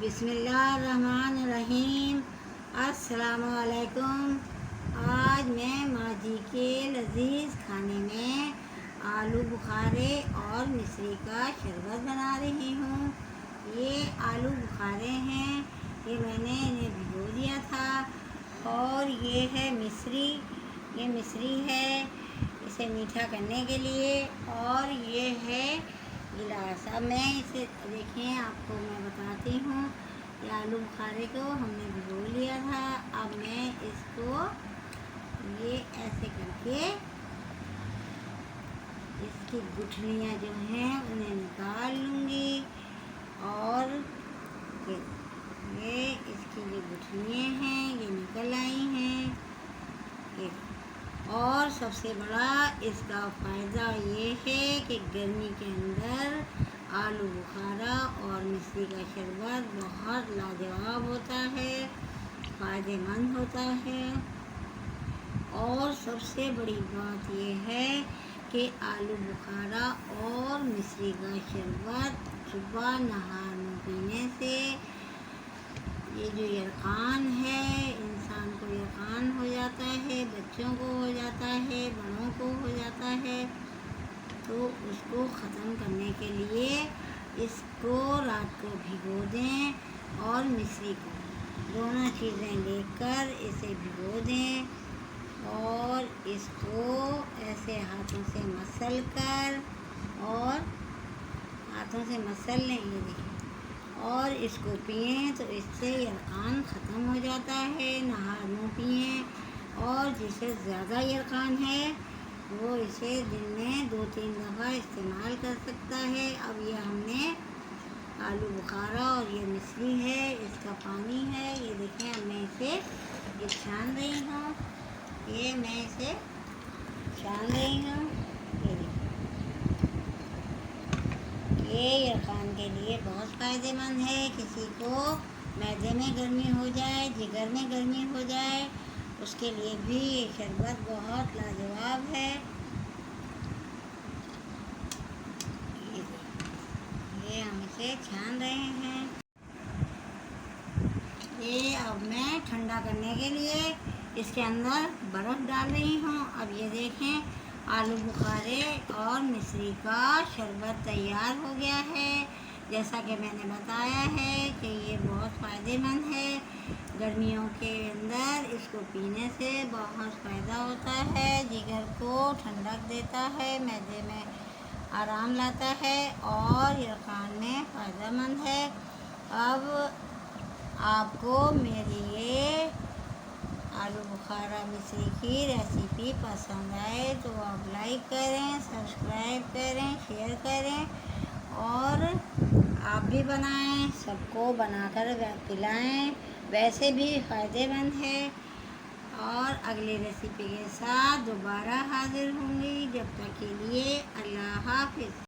बिस्मिल्लाहिर्रहमानिर्रहीम। अस्सलामुअलैकुम। आज मैं माँ जी के लजीज खाने में आलू बुखारे और मिश्री का शरबत बना रही हूँ। ये आलू बुखारे हैं, ये मैंने इन्हें भिगो दिया था। और ये है मिश्री, ये मिश्री है इसे मीठा करने के लिए। और ये है गिलास। अब मैं इसे देखें, आपको मैं बताती हूँ। ये आलू बुखारे को हमने भिगो लिया था। अब मैं इसको ये ऐसे करके इसकी गुठलियाँ जो हैं उन्हें निकाल लूँगी। और ये इसकी जो गुठलियाँ हैं ये निकल आई हैं। और सबसे बड़ा इसका फ़ायदा ये है कि गर्मी के अंदर आलू बुखारा और मिश्री का शरबत बहुत लाजवाब होता है, फ़ायदेमंद होता है। और सबसे बड़ी बात ये है कि आलू बुखारा और मिश्री का शरबत सुबह नहाने पीने से ये जो यरकान है, इंसान को यरकान हो जाता है, बच्चों को हो जाता है, बड़ों को हो जाता है, तो उसको ख़त्म करने के लिए इसको रात को भिगो दें और मिश्री को दोनों चीज़ें लेकर इसे भिगो दें। और इसको ऐसे हाथों से मसल कर और हाथों से मसल लें, ये देखिए। और इसको पिएं तो इससे यरकान ख़त्म हो जाता है। नहा मुँह पिएं। और जिसे ज़्यादा यरकान है वो इसे दिन में 2-3 दफ़ा इस्तेमाल कर सकता है। अब ये हमने आलू बुखारा और ये मिश्री है, इसका पानी है, ये देखें। अब मैं इसे ये छान रही हूँ, ये मैं इसे छान रही हूँ। ये देखिए, ये यरकान के लिए बहुत फ़ायदेमंद है। किसी को मैदे में गर्मी हो जाए, जिगर में गर्मी हो जाए, उसके लिए भी ये शरबत बहुत लाजवाब है। ये हम इसे छान रहे हैं। ये अब मैं ठंडा करने के लिए इसके अंदर बर्फ़ डाल रही हूँ। अब ये देखें, आलू बुखारे और मिश्री का शरबत तैयार हो गया है। जैसा कि मैंने बताया है कि ये बहुत फ़ायदेमंद है। गर्मियों के अंदर इसको पीने से बहुत फ़ायदा होता है। जिगर को ठंडक देता है, मैदे में आराम लाता है और यरकान में फ़ायदेमंद है। अब आपको मेरी ये आलू बुखारा मिश्री की रेसिपी पसंद आए तो आप लाइक करें, सब्सक्राइब करें, शेयर करें और आप भी बनाएं, सबको बनाकर पिलाएं। वैसे भी फ़ायदेमंद है। और अगली रेसिपी के साथ दोबारा हाज़िर होंगी। जब तक के लिए अल्लाह हाफ़िज़।